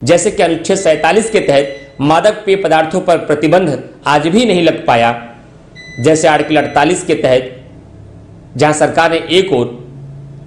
जैसे कि अनुच्छेद 47 के तहत मादक पेय पदार्थों पर प्रतिबंध आज भी नहीं लग पाया, जैसे आर्टिकल 48 के तहत जहां सरकार ने एक ओर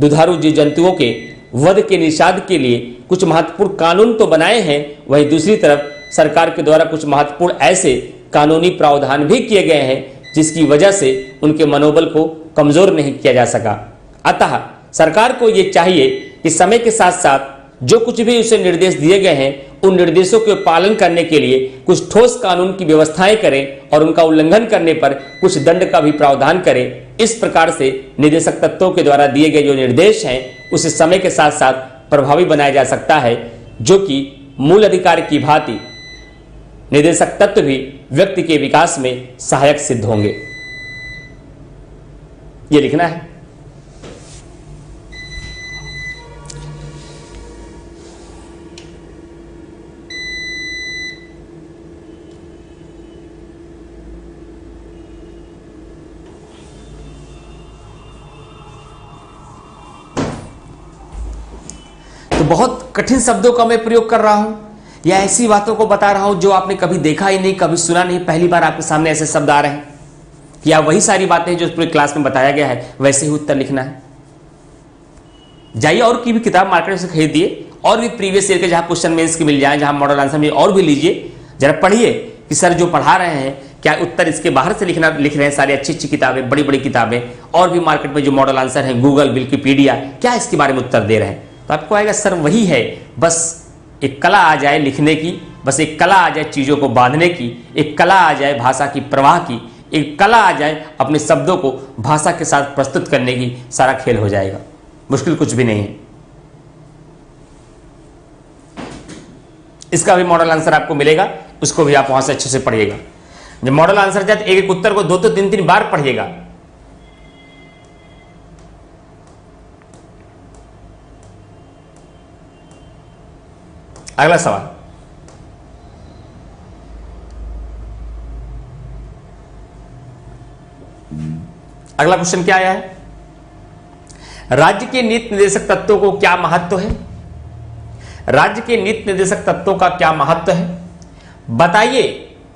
दुधारू जीव जंतुओं के वध के निषेध के लिए कुछ महत्वपूर्ण कानून तो बनाए हैं, वहीं दूसरी तरफ सरकार के द्वारा कुछ महत्वपूर्ण ऐसे कानूनी प्रावधान भी किए गए हैं जिसकी वजह से उनके मनोबल को कमजोर नहीं किया जा सका। अतः सरकार को यह चाहिए कि समय के साथ साथ जो कुछ भी उसे निर्देश दिए गए हैं उन निर्देशों के पालन करने के लिए कुछ ठोस कानून की व्यवस्थाएं करें और उनका उल्लंघन करने पर कुछ दंड का भी प्रावधान करें। इस प्रकार से निदेशक तत्वों के द्वारा दिए गए जो निर्देश हैं उसे समय के साथ साथ प्रभावी बनाया जा सकता है, जो कि मूल अधिकार की भांति निदेशक तत्व भी व्यक्ति के विकास में सहायक सिद्ध होंगे। ये लिखना है। तो बहुत कठिन शब्दों का मैं प्रयोग कर रहा हूं या ऐसी बातों को बता रहा हूं जो आपने कभी देखा ही नहीं, कभी सुना नहीं, पहली बार आपके सामने ऐसे शब्द आ रहे हैं, या वही सारी बातें जो पूरी क्लास में बताया गया है वैसे ही उत्तर लिखना है। जाइए और की भी किताब मार्केट से खरीदिए और भी प्रीवियस ईयर के जहां क्वेश्चन मेंस की मिल जाए, जहां मॉडल आंसर मिल, और भी लीजिए, जरा पढ़िए कि सर जो पढ़ा रहे हैं क्या उत्तर इसके बाहर से लिख रहे हैं। सारी अच्छी अच्छी किताबें, बड़ी बड़ी किताबें और भी मार्केट में जो मॉडल आंसर है, गूगल, विकिपीडिया, क्या इसके बारे में उत्तर दे रहे हैं। तो आपको आएगा सर वही है, बस एक कला आ जाए लिखने की, बस एक कला आ जाए चीज़ों को बांधने की, एक कला आ जाए भाषा की प्रवाह की, एक कला आ जाए अपने शब्दों को भाषा के साथ प्रस्तुत करने की, सारा खेल हो जाएगा। मुश्किल कुछ भी नहीं है। इसका भी मॉडल आंसर आपको मिलेगा, उसको भी आप वहां से अच्छे से पढ़िएगा। जब मॉडल आंसर जाए एक एक उत्तर को 2 3 3 बार पढ़िएगा। अगला सवाल, अगला क्वेश्चन क्या आया है? राज्य के नीति निर्देशक तत्वों को क्या महत्व है? राज्य के नीति निर्देशक तत्वों का क्या महत्व है? बताइए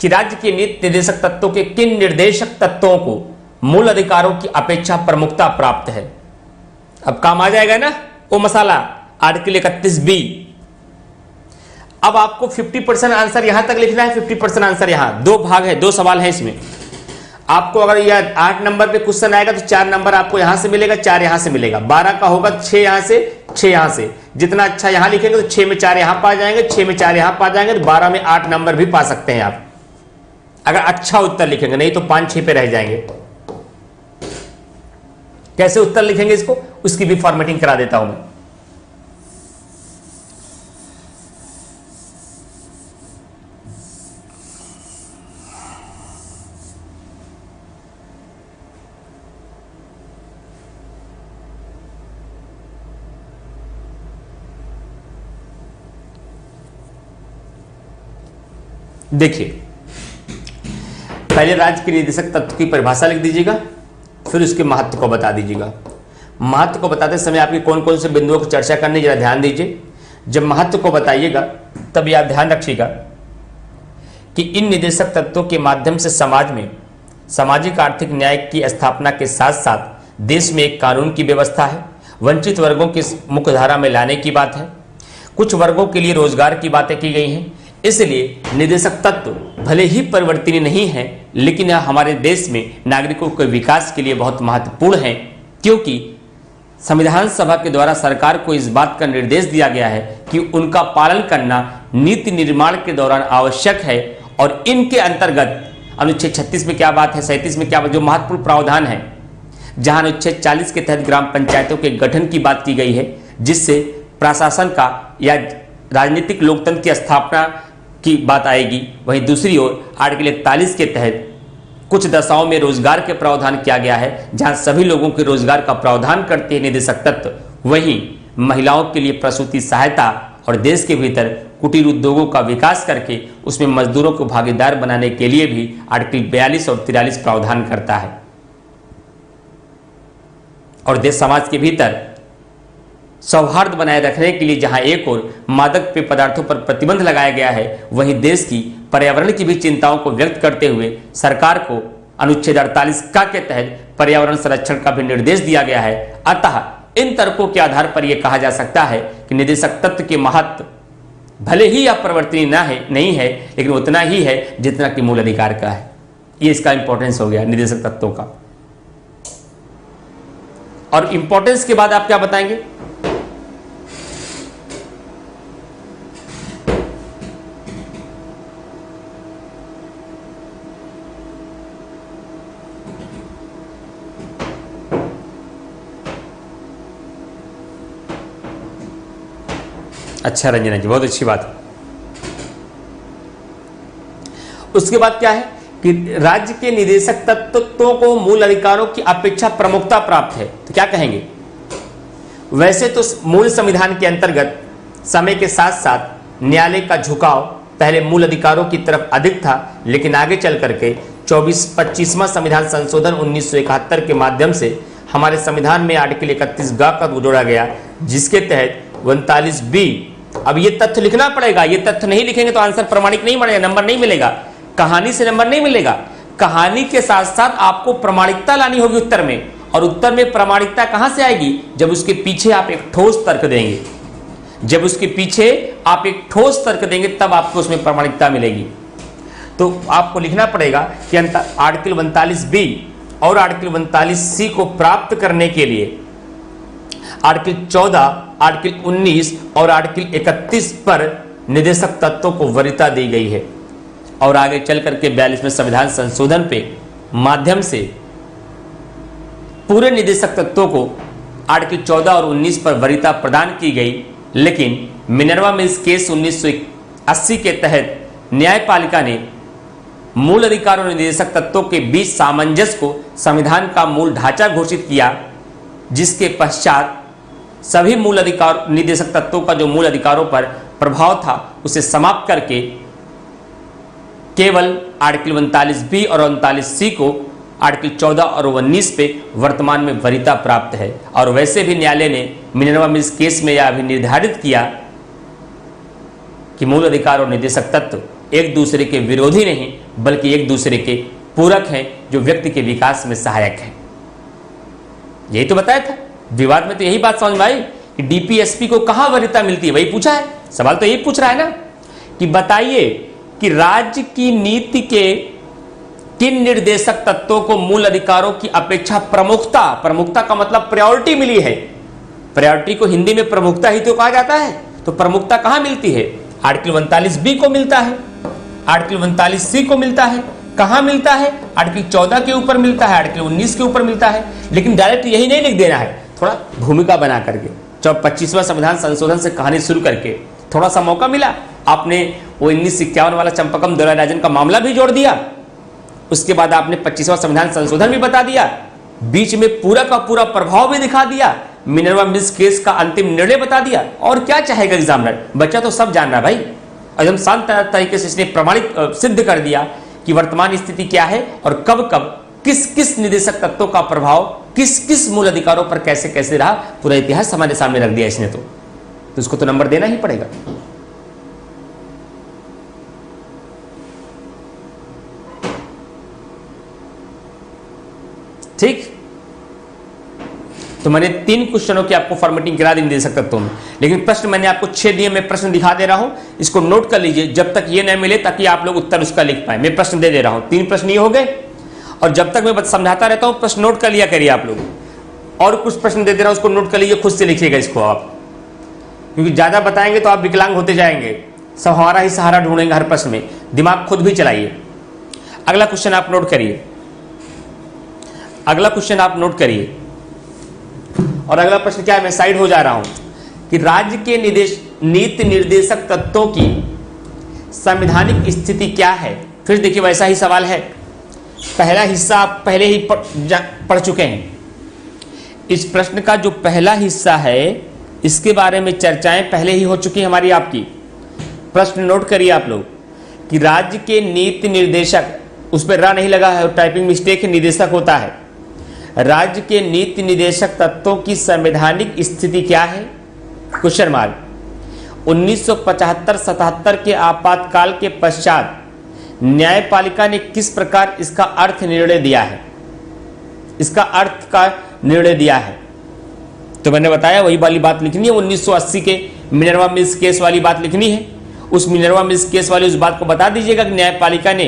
कि राज्य के नीति निर्देशक तत्वों के किन निर्देशक तत्वों को मूल अधिकारों की अपेक्षा प्रमुखता प्राप्त है। अब काम आ जाएगा ना वो मसाला, आर्टिकल 31B। अब आपको 50% आंसर यहां तक लिखना है, 50% आंसर यहां। 2 भाग है, 2 सवाल है इसमें। आपको अगर यह 8 नंबर पे क्वेश्चन आएगा तो 4 नंबर आपको यहां से मिलेगा, 4 यहां से मिलेगा। 12 का होगा 6 यहां से, 6 यहां से। जितना अच्छा यहां लिखेंगे तो 6 में 4 यहां पा जाएंगे, 6 में 4 यहां पा जाएंगे, तो 12 में 8 नंबर भी पा सकते हैं आप, अगर अच्छा उत्तर लिखेंगे। नहीं तो 5-6 पे रह जाएंगे। कैसे उत्तर लिखेंगे इसको, उसकी भी फॉर्मेटिंग करा देता हूं मैं। देखिए, पहले राज्य के निर्देशक तत्व की परिभाषा लिख दीजिएगा, फिर उसके महत्व को बता दीजिएगा। महत्व को बताते समय आपके कौन कौन से बिंदुओं की चर्चा करनी, जरा ध्यान दीजिए। जब महत्व को बताइएगा तब आप ध्यान रखिएगा कि इन निर्देशक तत्वों के माध्यम से समाज में सामाजिक आर्थिक न्याय की स्थापना के साथ साथ देश में एक कानून की व्यवस्था है। वंचित वर्गों की मुख्य धारा में लाने की बात है। कुछ वर्गों के लिए रोजगार की बातें की गई हैं। इसलिए निर्देशक तत्व भले ही परिवर्तनीय नहीं है, लेकिन यह हमारे देश में नागरिकों के विकास के लिए बहुत महत्वपूर्ण है, क्योंकि संविधान सभा के द्वारा सरकार को इस बात का निर्देश दिया गया है कि उनका पालन करना नीति निर्माण के दौरान आवश्यक है। और इनके अंतर्गत अनुच्छेद 36 में क्या बात है, 37 में क्या बात, जो महत्वपूर्ण प्रावधान है, जहां अनुच्छेद 40 के तहत ग्राम पंचायतों के गठन की बात की गई है, जिससे प्रशासन का या राजनीतिक लोकतंत्र की स्थापना की बात आएगी। वहीं दूसरी ओर आर्टिकल 41 के तहत कुछ दशाओं में रोजगार के प्रावधान किया गया है, जहां सभी लोगों के रोजगार का प्रावधान करते हैं निर्देशक तत्व। वहीं महिलाओं के लिए प्रसूति सहायता और देश के भीतर कुटीर उद्योगों का विकास करके उसमें मजदूरों को भागीदार बनाने के लिए भी आर्टिकल 42 और 43 प्रावधान करता है। और देश समाज के भीतर सौहार्द बनाए रखने के लिए जहां एक ओर मादक पेय पदार्थों पर प्रतिबंध लगाया गया है, वहीं देश की पर्यावरण की भी चिंताओं को व्यक्त करते हुए सरकार को अनुच्छेद 48 का के तहत पर्यावरण संरक्षण का भी निर्देश दिया गया है। अतः इन तर्कों के आधार पर यह कहा जा सकता है कि निदेशक तत्व के महत्व भले ही अपरिवर्तनीय नहीं है, लेकिन उतना ही है जितना कि मूल अधिकार का है। ये इसका इंपॉर्टेंस हो गया निदेशक तत्वों का। और इंपॉर्टेंस के बाद आप क्या बताएंगे? अच्छा रंजना जी, बहुत अच्छी बात है। उसके बाद क्या है कि राज्य के निदेशक तत्वों को मूल अधिकारों की अपेक्षा प्रमुखता प्राप्त है। तो क्या कहेंगे? वैसे तो मूल संविधान के अंतर्गत समय के साथ साथ न्यायालय का झुकाव पहले मूल अधिकारों की तरफ अधिक था, लेकिन आगे चल करके 25वां संविधान संशोधन 1971 के माध्यम से हमारे संविधान में आर्टिकल 31 का जोड़ा गया, जिसके तहत 39B। अब ये तथ्य लिखना पड़ेगा, ये तथ्य नहीं लिखेंगे तो आंसर प्रमाणिक नहीं बनेगा, नंबर नहीं मिलेगा, कहानी से नंबर नहीं मिलेगा। कहानी के साथ साथ आपको प्रमाणिकता लानी होगी उत्तर में, और उत्तर में प्रमाणिकता कहां से आएगी? जब उसके पीछे आप एक ठोस तर्क देंगे, जब उसके पीछे आप एक ठोस तर्क देंगे तब आपको उसमें प्रमाणिकता मिलेगी। तो आपको लिखना पड़ेगा कि आर्टिकल 39B और आर्टिकल 39C को प्राप्त करने के लिए आर्टिकल 14, आर्टिकल 19 और आर्टिकल 31 पर निदेशक तत्वों को वरीयता दी गई है। और आगे चल करके 42वें संविधान संशोधन पे माध्यम से पूरे निदेशक तत्वों को आर्टिकल 14 और 19 पर वरीयता प्रदान की गई। लेकिन मिनर्वा मिल्स केस 1980 के तहत न्यायपालिका ने मूल अधिकार और निदेशक तत्वों के बीच सामंजस्य को संविधान का मूल ढांचा घोषित किया, जिसके पश्चात सभी मूल अधिकार निदेशक तत्वों का जो मूल अधिकारों पर प्रभाव था उसे समाप्त करके केवल आर्टिकल 39B और 39C को आर्टिकल 14 और 19 पे वर्तमान में वरीयता प्राप्त है। और वैसे भी न्यायालय ने मिनर्वा मिल्स केस में यह भी निर्धारित किया कि मूल अधिकार और निदेशक तत्व एक दूसरे के विरोधी नहीं बल्कि एक दूसरे के पूरक हैं, जो व्यक्ति के विकास में सहायक हैं। यही तो बताया था विवाद में, तो यही बात समझ में आई कि डीपीएसपी को कहां वरीयता मिलती है, वही पूछा है सवाल, तो यही पूछ रहा है ना कि बताइए कि राज्य की नीति के किन निर्देशक तत्वों को मूल अधिकारों की अपेक्षा प्रमुखता का मतलब प्रायोरिटी मिली है। प्रायोरिटी को हिंदी में प्रमुखता ही तो कहा जाता है, तो प्रमुखता कहां मिलती है? आर्टिकल 39B को मिलता है, आर्टिकल 39C को मिलता है। कहां मिलता है? आर्टिकल 14 के ऊपर मिलता है, आर्टिकल 19 के ऊपर मिलता है। लेकिन डायरेक्ट यही नहीं लिख देना है, थोड़ा भूमिका बना करके। जब 25वां संविधान संशोधन से कहानी शुरू करके थोड़ा सा मौका मिला, आपने वो 1951 वाला चंपकम दौराराजन का मामला भी जोड़ दिया, उसके बाद आपने 25वां संविधान संशोधन भी बता दिया, बीच में पूरा का पूरा प्रभाव भी दिखा दिया, मिनर्वा मिल्स केस का अंतिम निर्णय बता दिया। और क्या चाहेगा एग्जामिनर? बच्चा तो सब जान रहा भाई, एकदम शांत तरीके से इसने प्रमाणित सिद्ध कर दिया कि वर्तमान स्थिति क्या है और कब कब किस किस निदेशक तत्वों का प्रभाव किस किस मूल अधिकारों पर कैसे कैसे रहा, पूरा इतिहास हमारे सामने रख दिया इसने। तो उसको तो नंबर देना ही पड़ेगा। ठीक, तो मैंने 3 क्वेश्चनों की आपको फॉर्मेटिंग करा दी निदेशक तत्वों में, लेकिन प्रश्न मैंने आपको 6 दिए, मैं प्रश्न दिखा दे रहा हूं, इसको नोट कर लीजिए जब तक ये न मिले, ताकि आप लोग उत्तर उसका लिख पाए। मैं प्रश्न दे रहा हूं, 3 प्रश्न ये हो गए, और जब तक मैं समझाता रहता हूं प्रश्न नोट कर लिया करिए आप लोग। और कुछ प्रश्न दे रहा हूं, उसको नोट कर लीजिए, खुद से लिखिएगा इसको आप, क्योंकि ज्यादा बताएंगे तो आप विकलांग होते जाएंगे, सब हमारा ही सहारा ढूंढेंगे हर प्रश्न में। दिमाग खुद भी चलाइए। अगला क्वेश्चन आप नोट करिए, अगला क्वेश्चन आप नोट करिए। और अगला प्रश्न क्या है, मैं साइड हो जा रहा हूं, कि राज्य के नीति निर्देशक तत्वों की संवैधानिक स्थिति क्या है। फिर देखिए वैसा ही सवाल है, पहला हिस्सा आप पहले ही पढ़ चुके हैं। इस प्रश्न का जो पहला हिस्सा है इसके बारे में चर्चाएं पहले ही हो चुकी है हमारी आपकी। प्रश्न नोट करिए आप लोग कि राज्य के नीति निर्देशक, उस पर रा नहीं लगा है, टाइपिंग मिस्टेक है, निदेशक होता है। राज्य के नीति निर्देशक तत्वों की संवैधानिक स्थिति क्या है, क्वेश्चन मार्क। 1975-77 के आपातकाल के पश्चात न्यायपालिका ने किस प्रकार इसका अर्थ निर्णय दिया है? इसका अर्थ का निर्णय दिया है तो मैंने बताया वही वाली बात लिखनी है। 1980 के मिनर्वा मिल्स केस वाली बात लिखनी है। उस मिनर्वा मिल्स केस वाली उस बात को बता दीजिएगा कि न्यायपालिका ने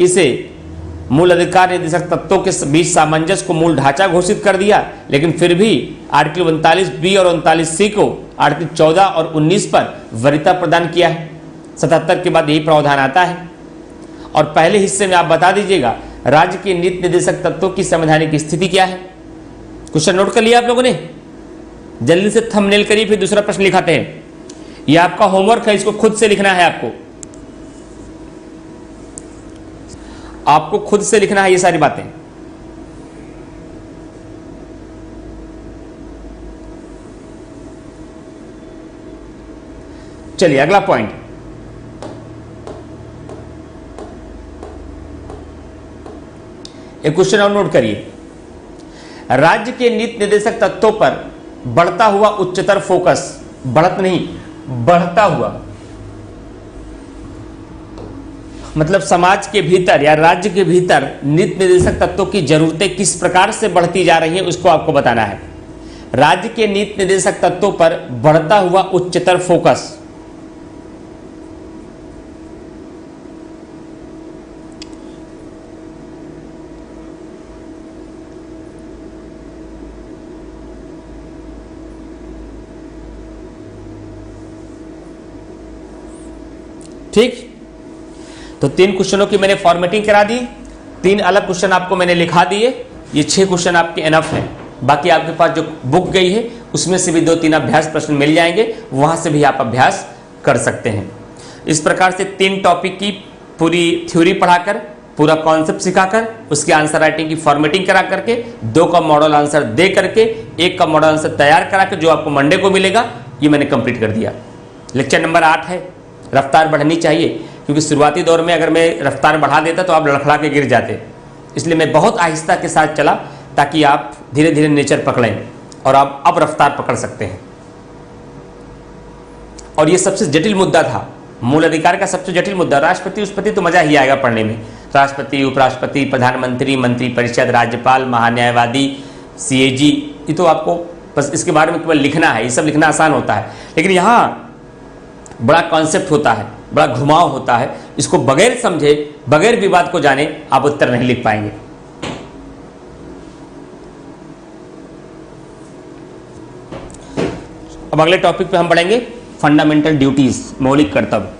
इसे मूल अधिकार निर्देशक तत्वों के बीच सामंजस्य को मूल ढांचा घोषित कर दिया, लेकिन फिर भी आर्टिकल 39B और 39C को आर्टिकल 14 और 19 पर वरीयता प्रदान किया है। 77 के बाद यही प्रावधान आता है। और पहले हिस्से में आप बता दीजिएगा राज्य के नीति निर्देशक तत्वों की संवैधानिक स्थिति क्या है। क्वेश्चन नोट कर लिया आप लोगों ने? जल्दी से थंबनेल करिए, फिर दूसरा प्रश्न लिखाते हैं। यह आपका होमवर्क है, इसको खुद से लिखना है। आपको खुद से लिखना है ये सारी बातें। चलिए अगला पॉइंट, एक क्वेश्चन और नोट करिए। राज्य के नीति निर्देशक तत्वों पर बढ़ता हुआ उच्चतर फोकस, बढ़त नहीं बढ़ता हुआ, मतलब समाज के भीतर या राज्य के भीतर नीति निर्देशक तत्वों की जरूरतें किस प्रकार से बढ़ती जा रही हैं उसको आपको बताना है। राज्य के नीति निर्देशक तत्वों पर बढ़ता हुआ उच्चतर फोकस, ठीक। तो 3 क्वेश्चनों की मैंने फॉर्मेटिंग करा दी, 3 अलग क्वेश्चन आपको मैंने लिखा दिए। ये 6 क्वेश्चन आपके एनफ हैं। बाकी आपके पास जो बुक गई है उसमें से भी 2-3 अभ्यास प्रश्न मिल जाएंगे, वहां से भी आप अभ्यास कर सकते हैं। इस प्रकार से 3 टॉपिक की पूरी थ्योरी पढ़ाकर, पूरा कॉन्सेप्ट सिखाकर, उसके आंसर राइटिंग की फॉर्मेटिंग करा करके, 2 का मॉडल आंसर दे करके, 1 का मॉडल आंसर तैयार करा के जो आपको मंडे को मिलेगा, ये मैंने कंप्लीट कर दिया। लेक्चर नंबर 8 है, रफ्तार बढ़नी चाहिए, क्योंकि शुरुआती दौर में अगर मैं रफ्तार बढ़ा देता तो आप लड़खड़ा के गिर जाते। इसलिए मैं बहुत आहिस्ता के साथ चला ताकि आप धीरे धीरे नेचर पकड़ें और आप अब रफ्तार पकड़ सकते हैं। और ये सबसे जटिल मुद्दा था, मूल अधिकार का सबसे जटिल मुद्दा। राष्ट्रपति उसपति तो मजा ही आएगा पढ़ने में। राष्ट्रपति, उपराष्ट्रपति, प्रधानमंत्री, मंत्रिपरिषद, राज्यपाल, महान्यायवादी, CAG, ये तो आपको बस इसके बारे में केवल लिखना है। ये सब लिखना आसान होता है, लेकिन यहाँ बड़ा कॉन्सेप्ट होता है, बड़ा घुमाव होता है। इसको बगैर समझे, बगैर विवाद को जाने आप उत्तर नहीं लिख पाएंगे। अब अगले टॉपिक पे हम बढ़ेंगे, फंडामेंटल ड्यूटीज, मौलिक कर्तव्य।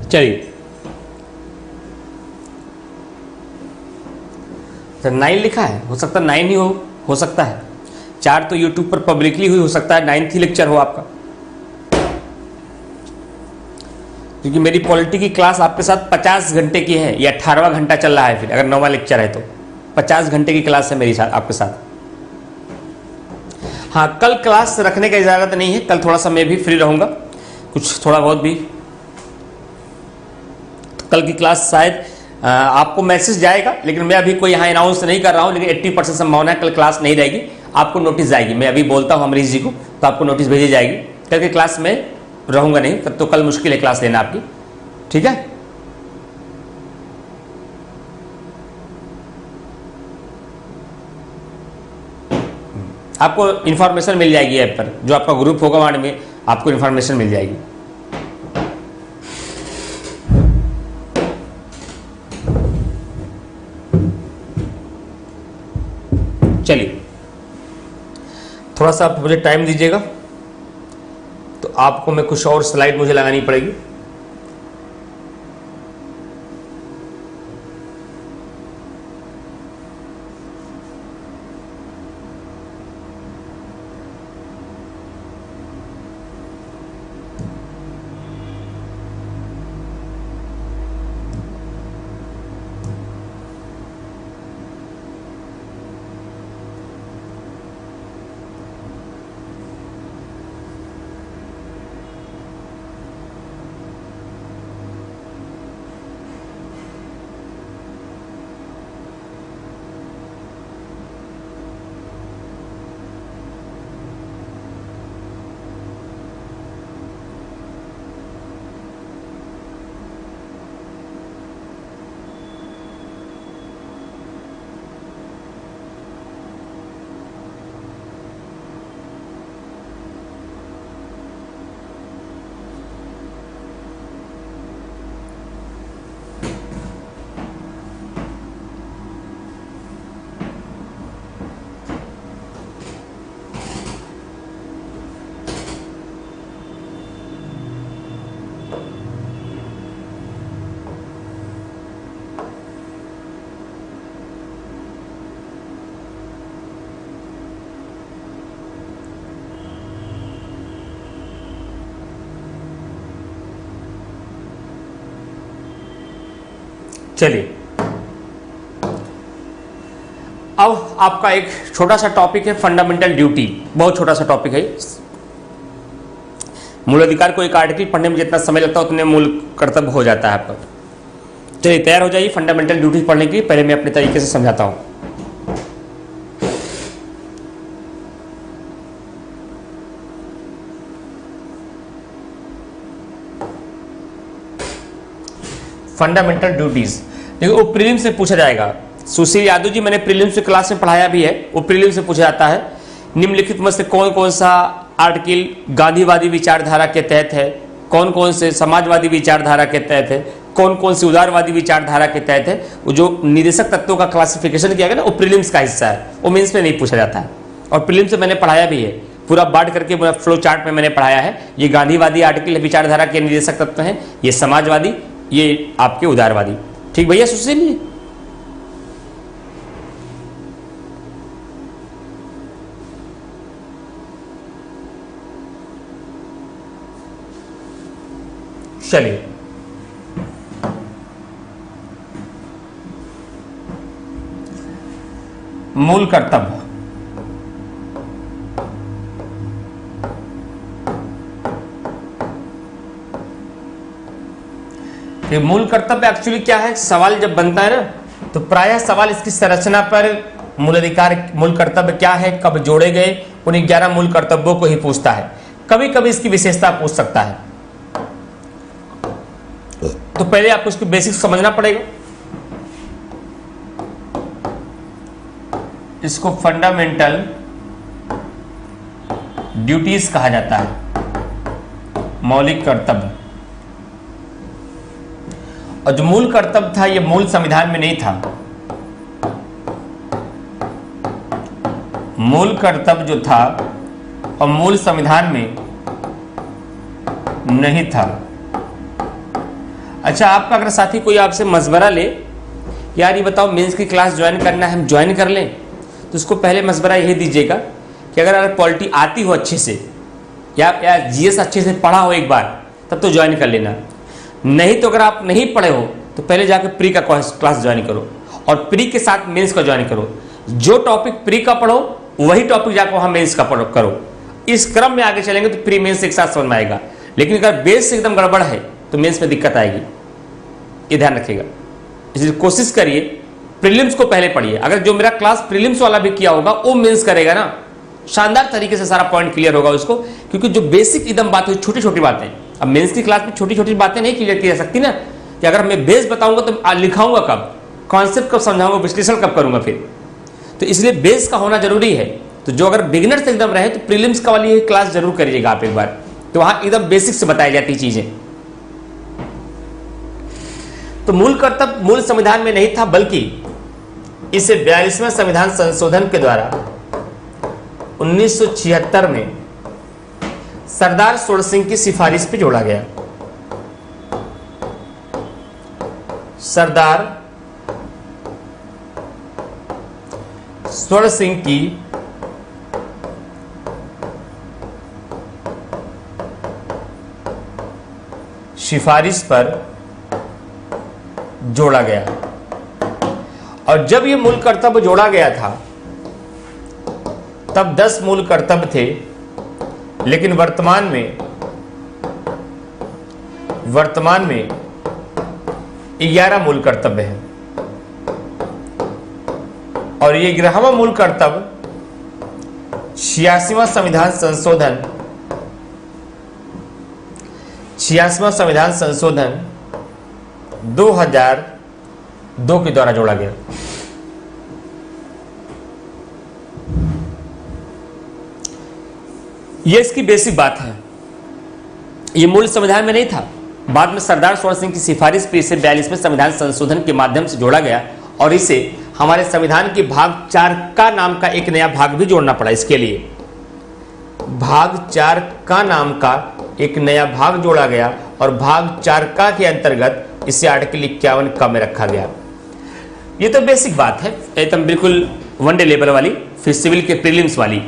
चलिए, तो 9 लिखा है, हो सकता है 9 ही हो सकता है। 4 तो यूट्यूब पर पब्लिकली हुई, हो सकता है 9th ही लेक्चर हो आपका, क्योंकि मेरी पॉलिटी की क्लास आपके साथ 50 घंटे की है, ये 18वां घंटा चल रहा है। फिर अगर 9वां लेक्चर है तो 50 घंटे की क्लास है मेरी साथ, आपके साथ। हाँ, कल क्लास रखने की इजाज़त नहीं है, कल थोड़ा सा मैं भी फ्री रहूँगा, कुछ थोड़ा बहुत भी। कल की क्लास शायद आपको मैसेज जाएगा, लेकिन मैं अभी कोई यहाँ अनाउंस नहीं कर रहा हूँ, लेकिन 80% संभावना है कल क्लास नहीं रहेगी। आपको नोटिस जाएगी, मैं अभी बोलता हूँ अमरीश जी को तो आपको नोटिस भेजी जाएगी। कल की क्लास में रहूँगा नहीं, तो कल मुश्किल है क्लास लेना आपकी, ठीक है। आपको इन्फॉर्मेशन मिल जाएगी ऐप पर, जो आपका ग्रुप होगा वहाँ में आपको इन्फॉर्मेशन मिल जाएगी। चलिए, थोड़ा सा आप मुझे टाइम दीजिएगा, तो आपको मैं कुछ और स्लाइड मुझे लगानी पड़ेगी। चलिए, अब आपका एक छोटा सा टॉपिक है फंडामेंटल ड्यूटी। बहुत छोटा सा टॉपिक है। मूल अधिकार को एक आर्टिकल पढ़ने में जितना समय लगता है उतने मूल कर्तव्य हो जाता है आपका। चलिए तैयार हो जाइए फंडामेंटल ड्यूटी पढ़ने की। पहले मैं अपने तरीके से समझाता हूं। फंडामेंटल ड्यूटीज देखो, वो प्रीलिम्स से पूछा जाएगा। सुशील यादव जी, मैंने प्रीलिम्स क्लास में पढ़ाया भी है, वो प्रीलिम्स से पूछा जाता है। निम्नलिखित में से कौन कौन सा आर्टिकल गांधीवादी विचारधारा के तहत है, कौन कौन से समाजवादी विचारधारा के तहत है, कौन कौन सी उदारवादी विचारधारा के तहत है। वो जो निदेशक तत्वों का क्लासिफिकेशन किया गया ना, वो प्रीलिम्स का हिस्सा है, वो मेंस में नहीं पूछा जाता है। और प्रीलिम्स से मैंने पढ़ाया भी है, पूरा बांट करके पूरा फ्लो चार्ट में मैंने पढ़ाया है। ये गांधीवादी आर्टिकल विचारधारा के निदेशक तत्व हैं, ये समाजवादी, ये आपके उदारवादी। ठीक भैया सुशील जी? चलिए, मूल कर्तव्य। ये मूल कर्तव्य एक्चुअली क्या है? सवाल जब बनता है ना, तो प्रायः सवाल इसकी संरचना पर मूल अधिकार, मूल कर्तव्य क्या है, कब जोड़े गए, उन 11 मूल कर्तव्यों को ही पूछता है। कभी कभी इसकी विशेषता पूछ सकता है। तो पहले आपको इसकी बेसिक्स समझना पड़ेगा। इसको फंडामेंटल ड्यूटीज कहा जाता है, मौलिक कर्तव्य। और जो मूल कर्तव्य था, ये मूल संविधान में नहीं था। मूल कर्तव्य जो था और मूल संविधान में नहीं था। अच्छा, आपका अगर साथी कोई आपसे मशवरा ले, यार ये बताओ मेंस की क्लास ज्वाइन करना है, हम ज्वाइन कर लें, तो उसको पहले मशवरा यही दीजिएगा कि अगर पॉलिटी आती हो अच्छे से या जीएस अच्छे से पढ़ा हो एक बार, तब तो ज्वाइन कर लेना। नहीं तो अगर आप नहीं पढ़े हो तो पहले जाकर प्री का क्लास ज्वाइन करो और प्री के साथ मेंस का ज्वाइन करो। जो टॉपिक प्री का पढ़ो वही टॉपिक जाकर वहां मेंस का करो। इस क्रम में आगे चलेंगे तो प्री मेंस एक साथ समझ में आएगा। लेकिन अगर बेस एकदम गड़बड़ है तो मेंस में दिक्कत आएगी, ये ध्यान रखिएगा। इसलिए कोशिश करिए प्रीलिम्स को पहले पढ़िए। अगर जो मेरा क्लास प्रीलिम्स वाला भी किया होगा वो मेंस करेगा ना, शानदार तरीके से सारा पॉइंट क्लियर होगा उसको, क्योंकि जो बेसिक एकदम बात हुई, छोटी छोटी बातें। अब मेंस की क्लास में छोटी छोटी बातें नहीं क्लियर की जा सकती ना, कि अगर मैं बेस बताऊंगा तो लिखाऊंगा कब, कॉन्सेप्ट कब समझाऊंगा, विश्लेषण कब करूंगा फिर। तो इसलिए बेस का होना जरूरी है। तो जो अगर बिगिनर से एकदम रहे तो प्रीलिम्स का वाली क्लास जरूर करिएगा आप एक बार, तो वहां एकदम बेसिक से बताई जाती चीजें। तो मूल कर्तव्य मूल संविधान में नहीं था, बल्कि इसे 42वें संविधान संशोधन के द्वारा 1976 में सरदार स्वर्ण सिंह की सिफारिश पे जोड़ा गया। सरदार स्वर्ण सिंह की सिफारिश पर जोड़ा गया। और जब यह मूल कर्तव्य जोड़ा गया था तब 10 मूल कर्तव्य थे, लेकिन वर्तमान में 11 मूल कर्तव्य हैं। और ये 11वां मूल कर्तव्य 86वां संविधान संशोधन 2002 के द्वारा जोड़ा गया। यह इसकी बेसिक बात है। यह मूल संविधान में नहीं था, बाद में सरदार स्वर्ण सिंह की सिफारिश पर इसे 42वें संविधान संशोधन के माध्यम से जोड़ा गया और इसे हमारे संविधान के भाग 4 का नाम का एक नया भाग भी जोड़ना पड़ा। इसके लिए भाग 4 का नाम का एक नया भाग जोड़ा गया और भाग 4 का के अंतर्गत इसे आर्टिकल 51 का में रखा गया। ये तो बेसिक बात है, एकदम बिल्कुल वनडे लेवल वाली, फिर सिविल के प्रीलिम्स वाली।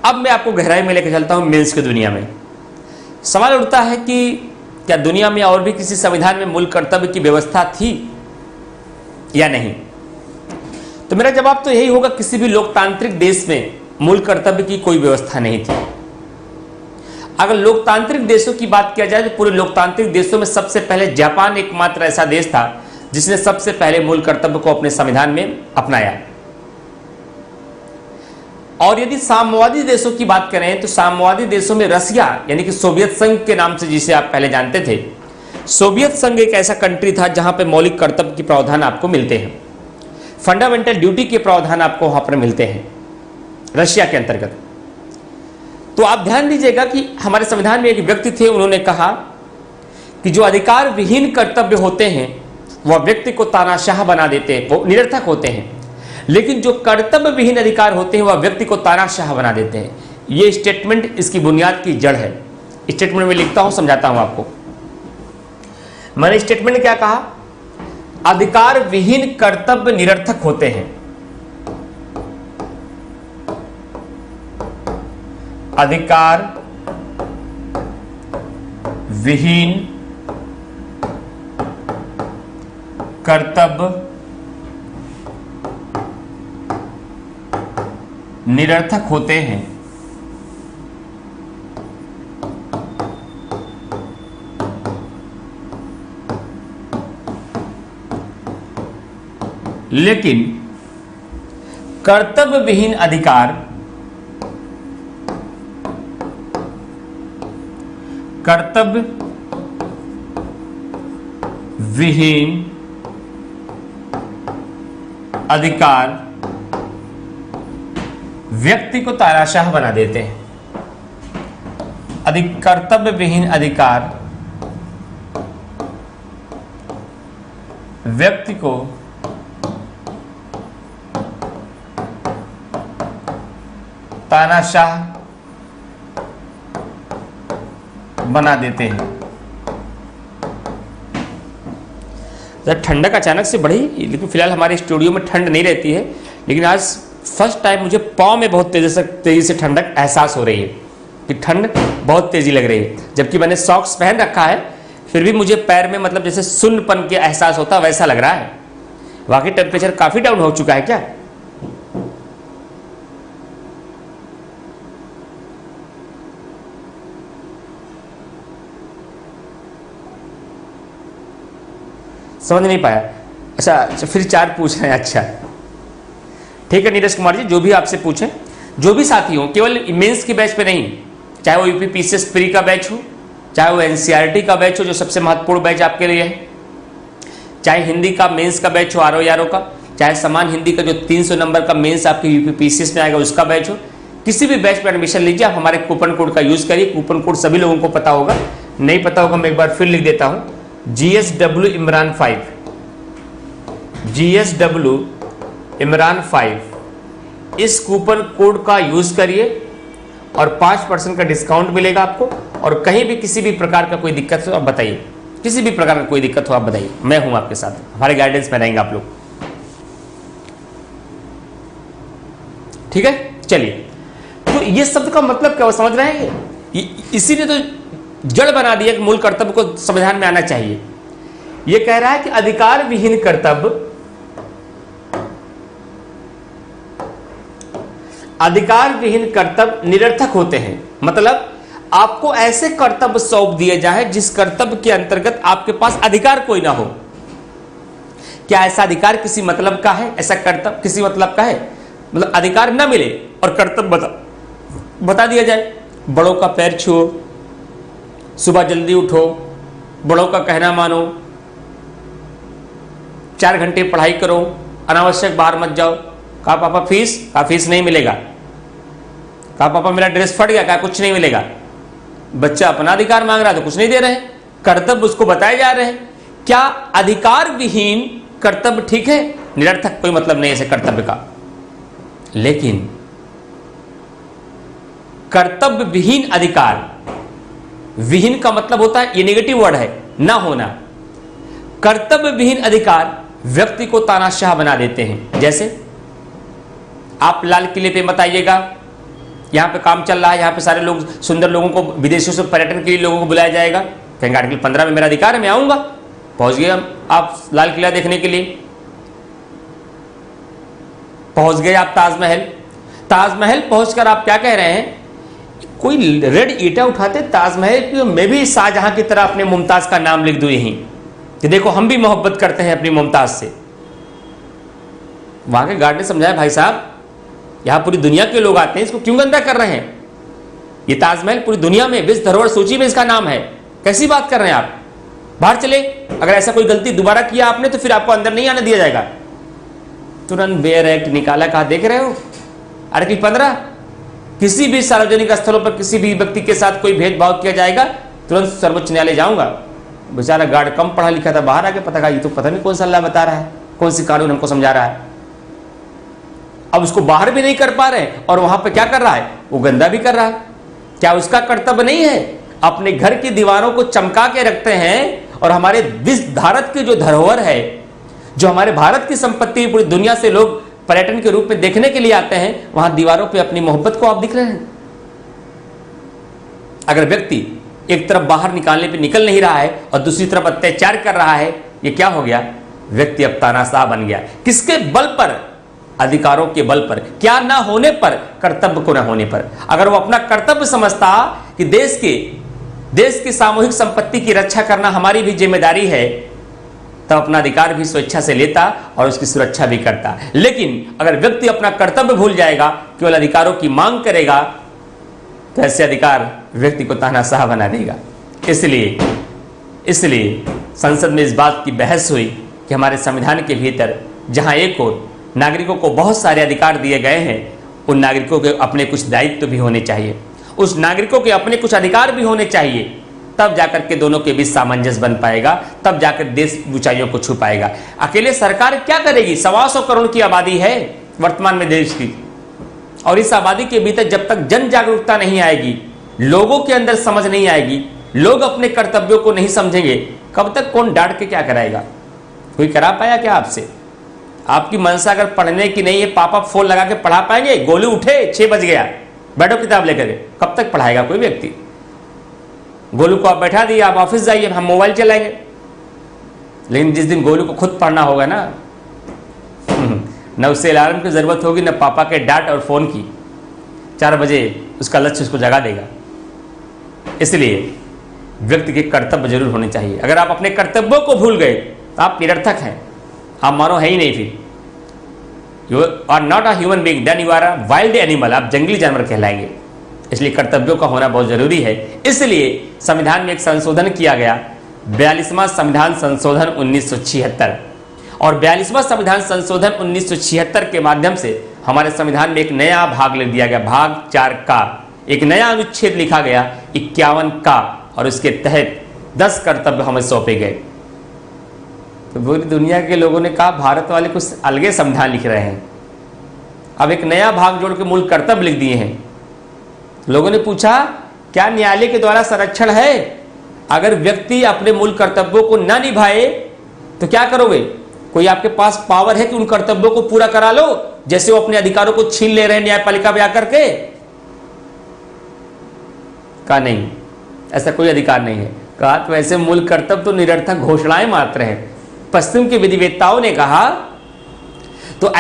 अब मैं आपको गहराई में लेकर चलता हूं मेंस की दुनिया में। सवाल उठता है कि क्या दुनिया में और भी किसी संविधान में मूल कर्तव्य की व्यवस्था थी? या नहीं? तो मेरा जवाब तो यही होगा, किसी भी लोकतांत्रिक देश में मूल कर्तव्य की कोई व्यवस्था नहीं थी। अगर लोकतांत्रिक देशों की बात किया जाए तो पूरे लोकतांत्रिक देशों में सबसे पहले जापान एकमात्र ऐसा देश था जिसने सबसे पहले मूल कर्तव्य को अपने संविधान में अपनाया। और यदि साम्यवादी देशों की बात करें तो साम्यवादी देशों में रसिया यानी कि सोवियत संघ के नाम से जिसे आप पहले जानते थे, सोवियत संघ एक ऐसा कंट्री था जहां पे मौलिक कर्तव्य के प्रावधान आपको मिलते हैं, फंडामेंटल ड्यूटी के प्रावधान आपको वहां पर मिलते हैं रशिया के अंतर्गत। तो आप ध्यान दीजिएगा कि हमारे संविधान में एक व्यक्ति थे, उन्होंने कहा कि जो अधिकार विहीन कर्तव्य होते हैं वह व्यक्ति को तानाशाह बना देते हैं, वो निरर्थक होते हैं, लेकिन जो कर्तव्य विहीन अधिकार होते हैं वह व्यक्ति को तानाशाह बना देते हैं। यह स्टेटमेंट इसकी बुनियाद की जड़ है। स्टेटमेंट में लिखता हूं, समझाता हूं आपको। मैंने स्टेटमेंट में क्या कहा? अधिकार विहीन कर्तव्य निरर्थक होते हैं। अधिकार विहीन कर्तव्य निरर्थक होते हैं। लेकिन कर्तव्य विहीन अधिकार कर्तव्य विहीन अधिकार व्यक्ति को तानाशाह बना देते हैं। कर्तव्य विहीन अधिकार व्यक्ति को तानाशाह बना देते हैं। ठंडक अचानक से बढ़ी, लेकिन फिलहाल हमारे स्टूडियो में ठंड नहीं रहती है, लेकिन आज फर्स्ट टाइम मुझे पाँव में बहुत तेजी से ठंडक एहसास हो रही है कि ठंड बहुत तेजी लग रही है। जबकि मैंने सॉक्स पहन रखा है, फिर भी मुझे पैर में मतलब जैसे सुन्नपन के एहसास होता वैसा लग रहा है। वाकई टेम्परेचर काफी डाउन हो चुका है क्या? समझ नहीं पाया। अच्छा, फिर 4 पूछ रहे हैं। अच्छा ठीक है नीरज कुमार जी, जो भी आपसे पूछें, जो भी साथी हो, केवल मेंस की बैच पे नहीं, चाहे वो यूपीपीसीएस प्री का बैच हो, चाहे वो एनसीईआरटी का बैच हो जो सबसे महत्वपूर्ण बैच आपके लिए है, चाहे हिंदी का मेंस का बैच हो आरओ यारो का, चाहे समान हिंदी का जो 300 नंबर का मेंस आपके यूपीपीसीएस में आएगा उसका बैच हो, किसी भी बैच में एडमिशन लीजिए। आप हमारे कूपन कोड का यूज करिए। कूपन कोड सभी लोगों को पता होगा, नहीं पता होगा मैं एक बार फिर लिख देता हूं, GSW इमरान 5, GSW इमरान 5। इस कूपन कोड का यूज करिए और 5% का डिस्काउंट मिलेगा आपको। और कहीं भी किसी भी प्रकार का कोई दिक्कत हो आप बताइए, किसी भी प्रकार का कोई दिक्कत हो आप बताइए, मैं हूं आपके साथ, हमारे गाइडेंस में रहेंगे आप लोग। ठीक है, चलिए। तो ये शब्द का मतलब क्या समझ रहे हैं? इसी ने तो जड़ बना दिया कि मूल कर्तव्य को संविधान में आना चाहिए। यह कह रहा है कि अधिकार विहीन कर्तव्य, अधिकार विहीन कर्तव्य निरर्थक होते हैं। मतलब आपको ऐसे कर्तव्य सौंप दिए जाए जिस कर्तव्य के अंतर्गत आपके पास अधिकार कोई ना हो। क्या ऐसा अधिकार किसी मतलब का है? ऐसा कर्तव्य किसी मतलब का है? मतलब अधिकार ना मिले और कर्तव्य बता दिया जाए। बड़ों का पैर छुओ, सुबह जल्दी उठो, बड़ों का कहना मानो, 4 घंटे पढ़ाई करो, अनावश्यक बाहर मत जाओ। कहा पापा फीस? कहा फीस नहीं मिलेगा। कहा पापा मेरा ड्रेस फट गया? कहा कुछ नहीं मिलेगा। बच्चा अपना अधिकार मांग रहा है तो कुछ नहीं दे रहे, कर्तव्य उसको बताए जा रहे हैं। क्या अधिकार विहीन कर्तव्य ठीक है? निरर्थक, कोई मतलब नहीं ऐसे कर्तव्य का। लेकिन कर्तव्य विहीन अधिकार, विहीन का मतलब होता है, ये नेगेटिव वर्ड है, ना होना। कर्तव्य विहीन अधिकार व्यक्ति को तानाशाह बना देते हैं। जैसे आप लाल किले पे मत आइएगा, यहां पे काम चल रहा है, यहां पे सारे लोग, सुंदर लोगों को, विदेशियों से पर्यटन के लिए लोगों को बुलाया जाएगा। कहेंगे आर्टिकल 15 में मेरा अधिकार है, मैं आऊंगा। पहुंच गए आप लाल किला देखने के लिए, पहुंच गए आप ताजमहल। ताजमहल पहुंचकर आप क्या कह रहे हैं, कोई रेड ईटा उठाते ताजमहल की, मैं भी शाहजहां की तरह अपने मुमताज का नाम लिख दूं यहीं कि देखो हम भी मोहब्बत करते हैं अपनी मुमताज से। वहां के गार्ड ने समझाया, भाई साहब यहां पूरी दुनिया के लोग आते हैं, इसको क्यों गंदा कर रहे हैं? ये ताजमहल पूरी दुनिया में विश्व धरोहर सूची में इसका नाम है, कैसी बात कर रहे हैं आप? बाहर चले, अगर ऐसा कोई गलती दोबारा किया आपने तो फिर आपको अंदर नहीं आने दिया जाएगा। तुरंत बेयर एक्ट निकाला, कहा देख रहे हो आर्टिकल 15, किसी भी सार्वजनिक स्थलों पर किसी भी व्यक्ति के साथ कोई भेदभाव किया जाएगा तुरंत सर्वोच्च न्यायालय जाऊंगा। बेचारा गार्ड कम पढ़ा लिखा था, बाहर आके पता, ये तो पता नहीं कौन सा अल्लाह बता रहा है, कौन सी कानून हमको समझा रहा है। अब उसको बाहर भी नहीं कर पा रहे और वहां पर क्या कर रहा है, वो गंदा भी कर रहा है। क्या उसका कर्तव्य नहीं है? अपने घर की दीवारों को चमका के रखते हैं और हमारे विश्व भारत की जो धरोहर है, जो हमारे भारत की संपत्ति पूरी दुनिया से लोग पर्यटन के रूप में देखने के लिए आते हैं, वहां दीवारों पे अपनी मोहब्बत को आप दिख रहे हैं। अगर व्यक्ति एक तरफ बाहर निकालने पे निकल नहीं रहा है और दूसरी तरफ अत्याचार कर रहा है, ये क्या हो गया? व्यक्ति अब तानाशाह बन गया। किसके बल पर? अधिकारों के बल पर, क्या ना होने पर, कर्तव्य को ना होने पर। अगर वो अपना कर्तव्य समझता कि देश की सामूहिक संपत्ति की रक्षा करना हमारी भी जिम्मेदारी है, तब अपना अधिकार भी स्वेच्छा से लेता और उसकी सुरक्षा भी करता। लेकिन अगर व्यक्ति अपना कर्तव्य भूल जाएगा, केवल अधिकारों की मांग करेगा, तो ऐसे अधिकार व्यक्ति को तानाशाह बना देगा। इसलिए संसद में इस बात की बहस हुई कि हमारे संविधान के भीतर जहां एक और नागरिकों को बहुत सारे अधिकार दिए गए हैं, उन नागरिकों के अपने कुछ दायित्व भी होने चाहिए, उस नागरिकों के अपने कुछ अधिकार भी होने चाहिए, तब जाकर के दोनों के बीच सामंजस्य बन पाएगा, तब जाकर देश ऊंचाइयों को छू पाएगा। अकेले सरकार क्या करेगी? 125 करोड़ की आबादी है वर्तमान में देश की, और इस आबादी के भीतर जब तक जन जागरूकता नहीं आएगी, लोगों के अंदर समझ नहीं आएगी, लोग अपने कर्तव्यों को नहीं समझेंगे, कब तक कौन डांट के क्या कराएगा? कोई करा पाया क्या आपसे? आपकी मनसा अगर पढ़ने की नहीं है, पापा फोन लगा के पढ़ा पाएंगे? गोलू उठे 6 बज गया, बैठो किताब लेकर के, कब तक पढ़ाएगा कोई व्यक्ति? गोलू को आप बैठा दिए, आप ऑफिस जाइए, हम मोबाइल चलाएंगे। लेकिन जिस दिन गोलू को खुद पढ़ना होगा ना, न उससे अलार्म की जरूरत होगी, न पापा के डांट और फोन की, 4 बजे उसका लक्ष्य उसको जगा देगा। इसलिए व्यक्ति के कर्तव्य जरूर होने चाहिए। अगर आप अपने कर्तव्यों को भूल गए तो आप निरर्थक हैं, आप मानो है ही नहीं, फिर you are not a human being, then you are a wild animal, आप जंगली जानवर कहलाएंगे। इसलिए कर्तव्यों का होना बहुत जरूरी है। इसलिए संविधान में एक संशोधन किया गया, 42वां संविधान संशोधन 1976, और 42वां संविधान संशोधन 1976 के माध्यम से हमारे संविधान में एक नया भाग लिख दिया गया, भाग 4 का एक नया अनुच्छेद लिखा गया 51 का, और उसके तहत 10 कर्तव्य हमें सौंपे गए। तो पूरी दुनिया के लोगों ने कहा भारत वाले कुछ अलगे संविधान लिख रहे हैं, अब एक नया भाग जोड़ के मूल कर्तव्य लिख दिए हैं। लोगों ने पूछा क्या न्यायालय के द्वारा संरक्षण है? अगर व्यक्ति अपने मूल कर्तव्यों को ना निभाए तो क्या करोगे? कोई आपके पास पावर है कि उन कर्तव्यों को पूरा करा लो, जैसे वो अपने अधिकारों को छीन ले रहे हैं न्यायपालिका में आकर के? कहा नहीं, ऐसा कोई अधिकार नहीं है। कहा तो ऐसे मूल कर्तव्य तो निरर्थक घोषणाएं मात्र हैं। पश्चिम के विधिवेत्ताओं ने कहा तो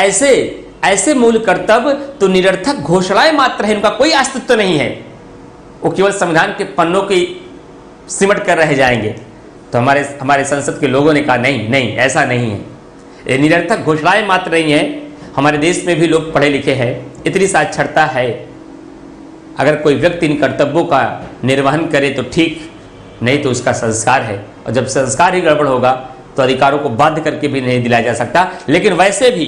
ऐसे मूल कर्तव्य तो निरर्थक घोषणाएं मात्र है, इनका कोई अस्तित्व नहीं है, वो केवल संविधान के पन्नों की सिमट कर रह जाएंगे। तो हमारे संसद के लोगों ने कहा नहीं, ऐसा नहीं है, ये निरर्थक घोषणाएं मात्र नहीं है। हमारे देश में भी लोग पढ़े लिखे हैं, इतनी साक्षरता है, अगर कोई व्यक्ति इन कर्तव्यों का निर्वहन करे तो ठीक, नहीं तो उसका संस्कार है, और जब संस्कार ही गड़बड़ होगा तो अधिकारों को बाध्य करके भी नहीं दिलाया जा सकता। लेकिन वैसे भी